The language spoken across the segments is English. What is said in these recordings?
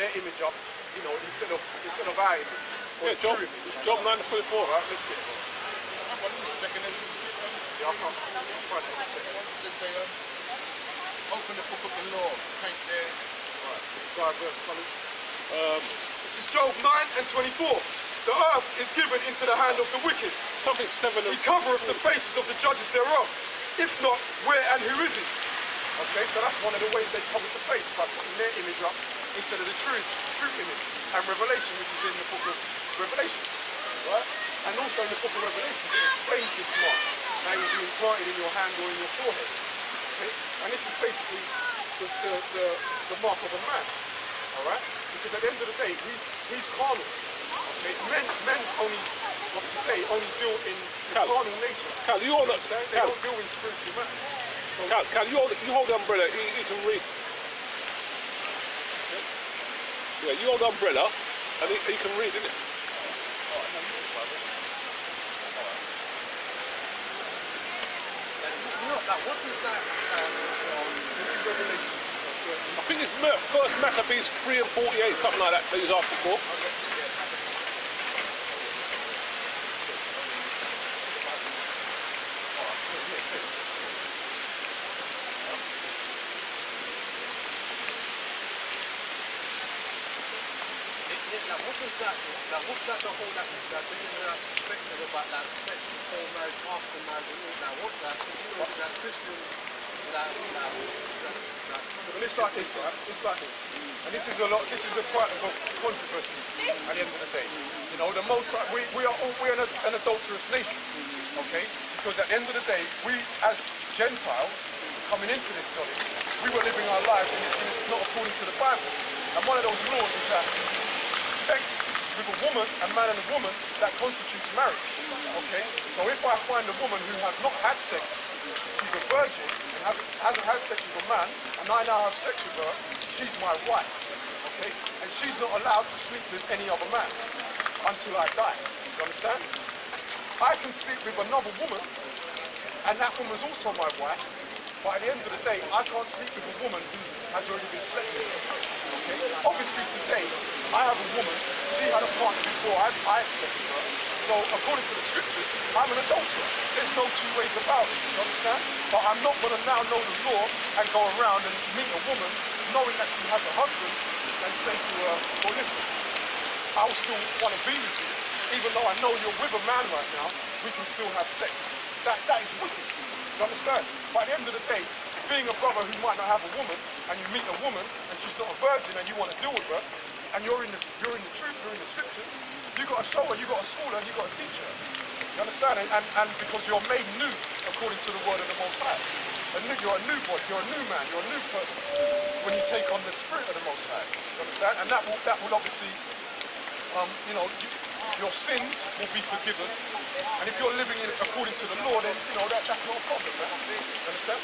their image up, you know, instead of our image. Or Yeah, Job 9:24. Right, let's get it. Second is, yeah, I'll find it in a second. Open the book of the law, paint there. Right, diverse colours. This is Job 9:24. The earth is given into the hand of the wicked. Something 7 He and covereth the faces of the judges thereof. If not, where and who is he? Okay, so that's one of the ways they covered the face, by putting their image up instead of the true image. And Revelation, which is in the book of Revelation. Right? And also in the book of Revelation, it explains this mark. Now you'll be implanted in your hand or in your forehead. Okay? And this is basically the mark of a man. Alright? Because at the end of the day, he's carnal. Okay? Men only, of today, only deal in carnal nature. Cal, you hold They don't deal in spiritual matters. So, Cal, you hold the umbrella, you can read. Yeah, you hold the umbrella, and he can read, innit? What is that from Revelation. I think it's First Maccabees 3 and 48, something like that he was asking for. What's that the whole that perspective about that sex before marriage, after marriage, and all that? What's that? That Christian, Well, it's like this, right? It's like this. And this is quite a controversy at the end of the day. You know, the most we're an adulterous nation, okay? Because at the end of the day, we as Gentiles coming into this knowledge, we were living our lives and it's not according to the Bible. And one of those laws is that sex with a woman, a man and a woman, that constitutes marriage. Okay? So if I find a woman who has not had sex, she's a virgin, and hasn't had sex with a man, and I now have sex with her, she's my wife. Okay? And she's not allowed to sleep with any other man until I die. You understand? I can sleep with another woman, and that woman's also my wife, but at the end of the day, I can't sleep with a woman who has already been slept with. Okay? Obviously today, I have a woman, she had a partner before I slept with her, so according to the scriptures, I'm an adulterer. There's no two ways about it, you understand? But I'm not going to now know the law and go around and meet a woman knowing that she has a husband and say to her, well listen, I'll still want to be with you, even though I know you're with a man right now, we can still have sex. That is wicked, you understand? By the end of the day, being a brother who might not have a woman, and you meet a woman, and she's not a virgin, and you want to deal with her, and you're in the truth, you're in the scriptures, you got to show her, you got to school her, you got to teach her. You understand? And because you're made new according to the word of the Most High. You're a new body, you're a new man, you're a new person when you take on the spirit of the Most High. You understand? And that will obviously, your sins will be forgiven. And if you're living according to the law, then that's not a problem, man. You understand?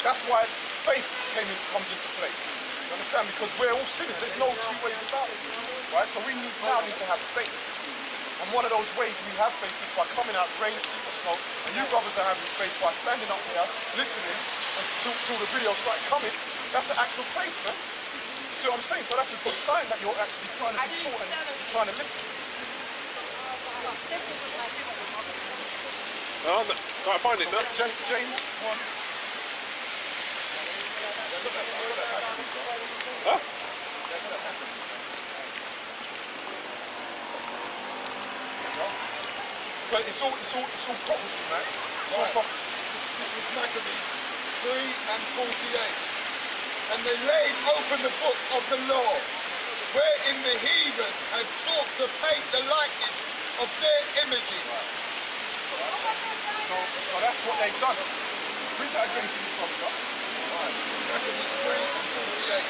That's why faith comes into play. You understand? Because we're all sinners. There's no two ways about it. Right? So we now need to have faith. And one of those ways we have faith is by coming out, rain, sleet or snow. And you brothers are having faith by standing up here, listening, until the video started coming. That's an act of faith, man. You see what I'm saying? So that's a good sign that you're actually trying to be taught and you're trying to listen. I find it, no? James 1. Huh? But it's all prophecy, man. It's all prophecy. This was Maccabees 3 and 48. And they laid open the book of the law, wherein the heathen had sought to paint the likeness of their images. So that's what they've done. Read that again to me, brother. Maccabees 3 and 48.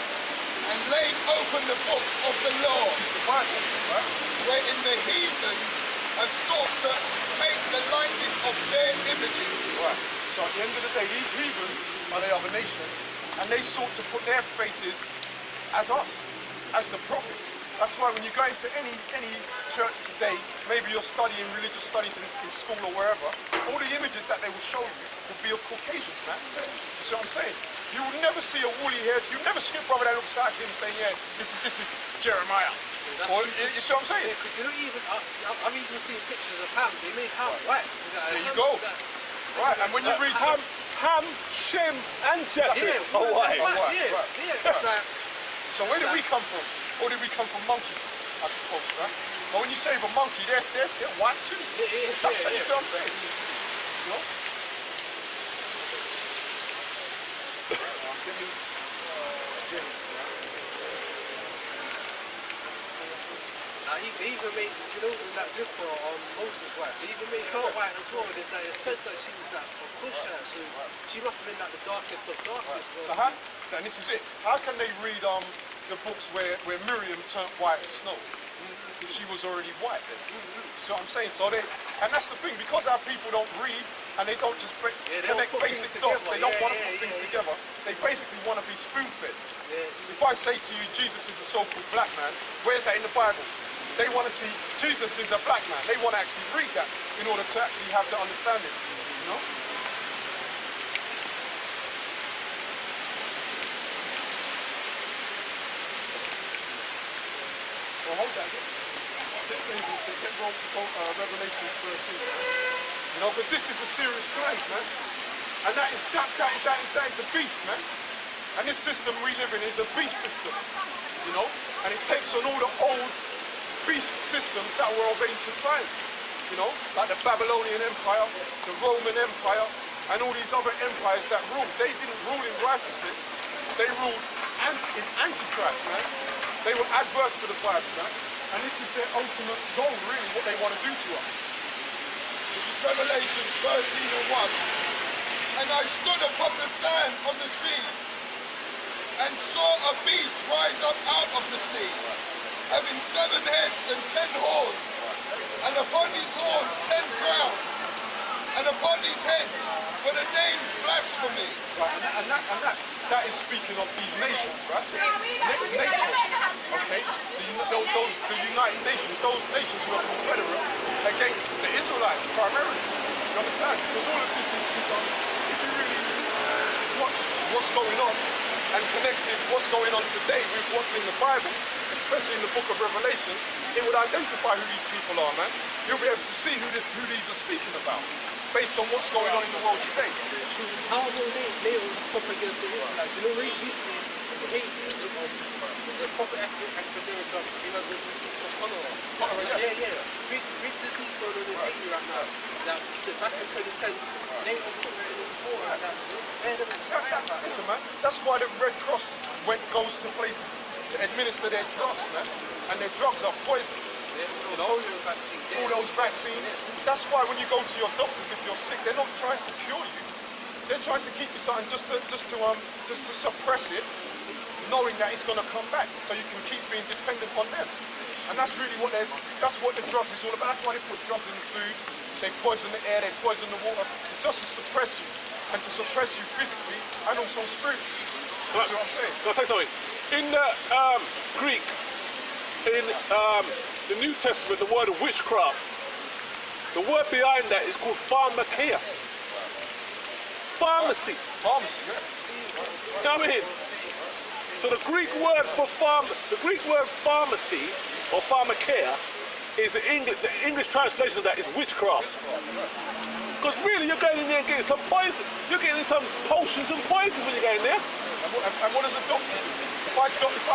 And laid open the book of the law, This is the Bible, right? wherein the heathen have sought to paint the likeness of their images. Right. So at the end of the day, these heathens are the other nations, and they sought to put their faces as us, as the prophets. That's why when you go into any church today, maybe you're studying religious studies in school or wherever, all the images that they will show you will be of Caucasians, man. You see what I'm saying? You will never see a woolly head. You never see a brother that looks like him saying, yeah, this is Jeremiah. Or, you see what I'm saying? You know, even I'm even seeing pictures of Ham. They made Ham white. There you go. Right, and when you read Ham, Shem, and Japheth are white. That's like. So where did we come from? Or did we come from monkeys, I suppose, right? But when you save a monkey, they're white too. You see what I'm saying? You know? They even made, you know, that zipper on Moses white. They even made her white as well. It's like, it said that she was like a Cushite, so she must have been like the darkest of darkest. So how? And this is it. How can they read the books where Miriam turned white as snow if she was already white? Then? See what I'm saying? So and that's the thing, because our people don't read and they don't just connect basic dots. They don't want to put things together. They basically want to be spoon-fed. If I say to you, Jesus is a so-called black man, where's that in the Bible? They want to see Jesus is a black man. They want to actually read that in order to actually have the understanding. You know? Well, hold that. Revelation 13. You know, because this is a serious time, man. And that is a beast, man. And this system we live in is a beast system. You know? And it takes on all the old beast systems that were of ancient times, you know, like the Babylonian Empire, the Roman Empire, and all these other empires that ruled. They didn't rule in righteousness, they ruled in Antichrist, man. They were adverse to the Bible, man. And this is their ultimate goal, really, what they want to do to us. This is Revelation 13:1. And I stood upon the sand of the sea, and saw a beast rise up out of the sea, having 7 heads and 10 horns, and upon his horns 10 crowns, and upon his heads were the names blasphemy. Right, and that is speaking of these nations, right? NATO, okay? The United Nations, those nations who are confederate against the Israelites primarily. You understand? Because all of this is if you really watch what's going on and connected what's going on today with what's in the Bible, especially in the book of Revelation, it would identify who these people are, man. You'll be able to see who these are speaking about, based on what's going on in the world today. How will they come against the Israelites? You know, recently, the hate is a proper academic of, you know, the cholera. Yeah. Big disease going on in Haiti right now. That back in 2010, they all put that in the war like that. Listen, man, that's why the Red Cross goes to places to administer their drugs, man. And their drugs are poisonous. You know, all those vaccines. That's why when you go to your doctors, if you're sick, they're not trying to cure you. They're trying to keep you something just to suppress it, knowing that it's going to come back, so you can keep being dependent on them. And that's really what the drugs is all about. That's why they put drugs in the food. They poison the air. They poison the water. It's just to suppress you, and to suppress you physically and also spiritually. That's what I'm saying. Can I say something? In Greek, in the New Testament, the word witchcraft, the word behind that is called pharmakeia. Pharmacy. Pharmacy, yes. You know what I mean? So the Greek word for pharmacy or pharmakeia is the English translation of that is witchcraft. Because really, you're going in there and getting some poison. You're getting some potions and poisons when you go in there. And what does a doctor do? If I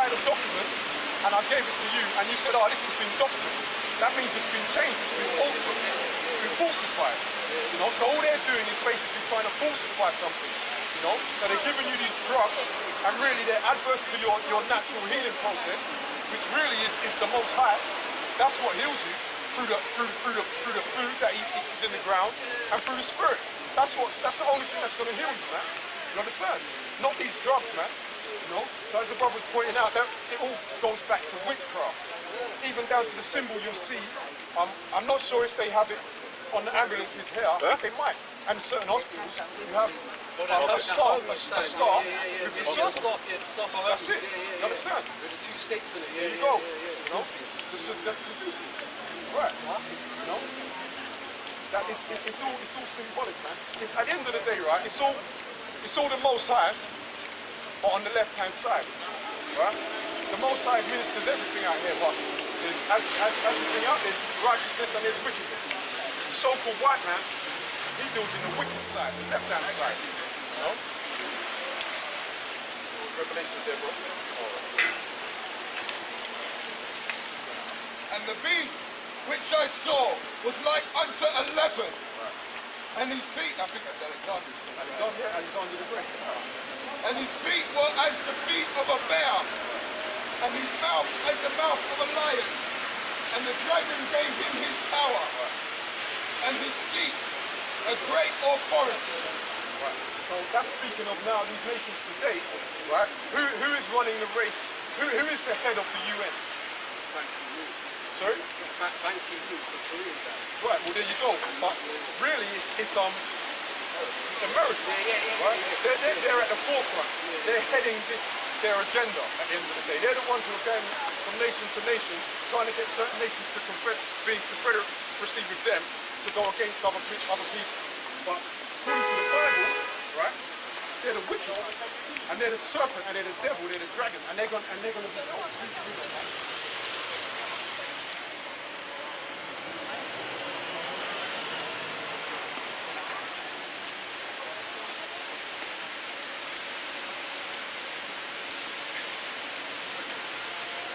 had a document and I gave it to you and you said, oh, this has been doctored, that means it's been changed, it's been altered, it's been falsified. You know, so all they're doing is basically trying to falsify something. You know, so they're giving you these drugs, and really they're adverse to your natural healing process, which really is the Most High. That's what heals you through the food that is in the ground and through the Spirit. That's the only thing that's going to heal you, man. You understand? Not these drugs, man. You know. So as the brother's pointing out, that it all goes back to witchcraft. Even down to the symbol you'll see. I'm not sure if they have it on the ambulances here. I think they might. And in certain hospitals, you have a staff with a circle. That's it. You understand? With the 2 stakes in it. There you go. You know? The seducers. Right. You know? That is, it's all symbolic, man. It's at the end of the day, right? It's all the Most High are on the left-hand side, right? The Most High ministers everything out here, but as everything out there's righteousness and there's wickedness. The so-called white man, he deals in the wicked side, the left-hand side, you know? Revelations there, bro. And the beast which I saw was like unto a leopard, and his feet, I think that's Alexander. Alexander the Great. And his feet were as the feet of a bear, and his mouth as the mouth of a lion. And the dragon gave him his power, and his seat a great authority. Right. So that's speaking of now these nations today, right? Who is running the race? Who is the head of the UN? Sorry? Ban Ki-moon, so Korean guy. Right, well there you go. But really it's America. Right? They're at the forefront. They're heading their agenda at the end of the day. They're the ones who are going from nation to nation, trying to get certain nations to be in confederacy with them to go against other people. But according to the Bible, right, they're the wicked, and they're the serpent, and they're the devil, they're the dragon, and they're going to be.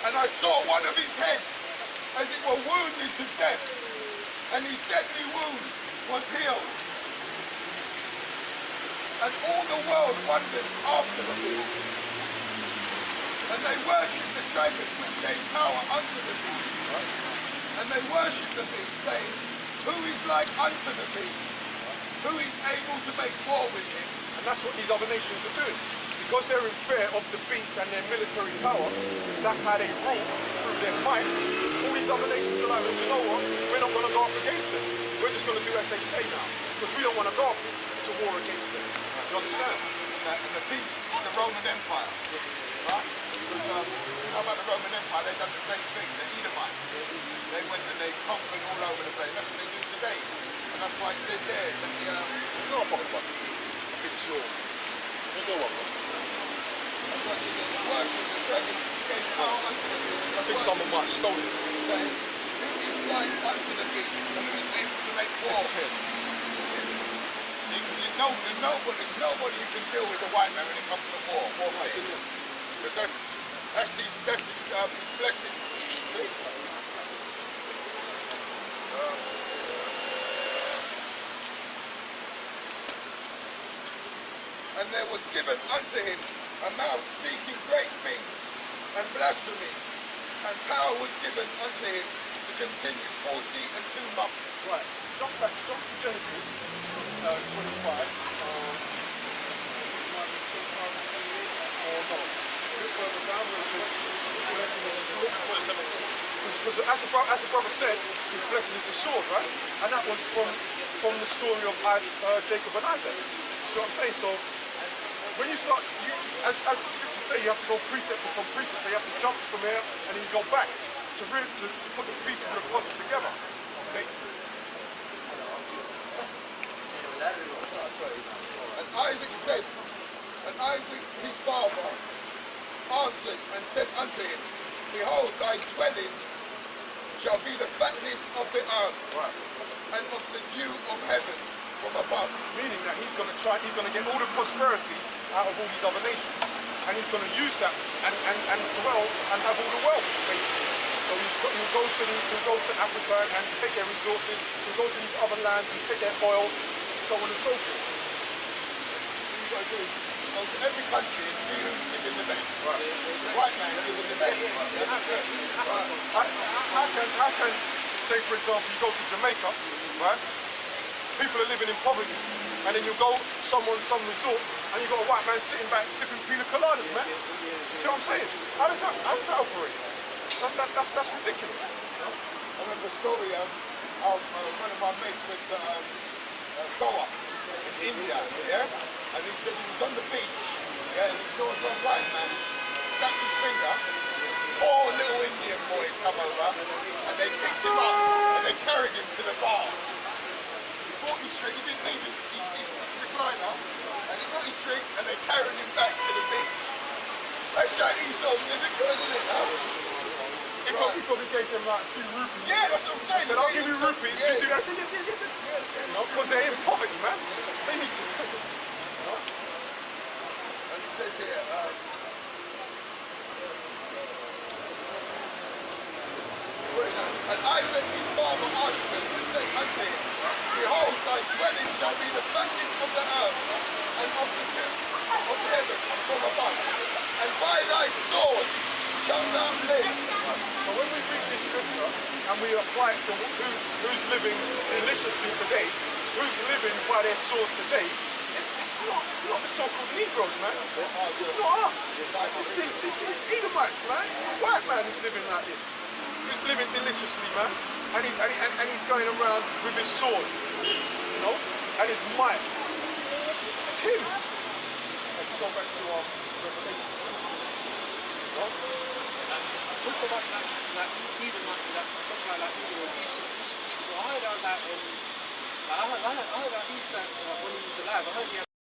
And I saw one of his heads, as it were wounded to death, and his deadly wound was healed. And all the world wondered after the beast. And they worshipped the dragon which gave power unto the beast. And they worshipped the beast, saying, who is like unto the beast? Who is able to make war with him? And that's what these other nations are doing. Because they're in fear of the beast and their military power, that's how they rule through their might. All these other nations are like, well, you know what? We're not going to go up against them. We're just going to do as they say now. Because we don't want to go up to war against them. You understand? And the beast is the Roman Empire. Right? Because, you know about the Roman Empire, they've done the same thing. The Edomites. They went and they conquered all over the place. That's what they do today. And that's why it said there that the... No, I think it's your... I think someone might have stolen it. Saying, who is like unto the beast, and who is able to make war? There's nobody who can deal with the white man when it comes to war. Because that's his blessing. See? And there was given unto him a mouth speaking great things and blasphemy, and power was given unto him to continue 42 months. Right. Jump to Genesis 25. Because as the brother said, his blessing is a sword, right? And that was from the story of Jacob and Isaac. See what I'm saying? So when you start, as the scriptures say, you have to go precept upon precept. So you have to jump from here and then you go back to put the pieces of the puzzle together. Okay? And Isaac said, and Isaac his father answered and said unto him, behold, thy dwelling shall be the fatness of the earth, and of the dew of heaven from above. Meaning that he's going to get all the prosperity out of all these other nations. And he's going to use that and dwell and have all the wealth, basically. So he'll go to Africa and take their resources, he'll go to these other lands and take their oil, so on and so forth. What you've got to do is go to every country and see who's giving the best. The white man giving the best. How can, say for example, you go to Jamaica, right? People are living in poverty, and then you go some resort, and you got a white man sitting back sipping pina coladas, man. You see what I'm saying? How does that operate? That's ridiculous. I remember a story of one of my mates went to Goa in India, yeah? And he said he was on the beach, yeah, and he saw some white man, snapped his finger, 4 little Indian boys come over, and they picked him up, and they carried him to the bar. He didn't leave his recliner, and and he got his drink, and they carried him back to the beach. That's how Esau's living good, isn't it? Huh? He probably gave them like a few rupees. Yeah, that's what I'm saying. He said, I'll give you rupees, Yeah. you do that. I said, yes. You know, because they're in poverty, man. They need to. And he says here, and Isaac his father answered and said unto him, Behold, thy dwelling shall be the fatness of the earth, and of the dew of heaven from above, and by thy sword shalt thou live. So when we read this scripture and we apply it to who's living deliciously today, who's living by their sword today, it's not the so-called Negroes, man. It's not us. It's Edomites, man. It's the white man who's living like this. Who's living deliciously, man. And he's going around with his sword, you know, and his might. It's him. Let's go back to Revelation. You know? Talk about like even like something like Edom or Esau. I heard about that. I heard about Esau when he was alive. I heard he had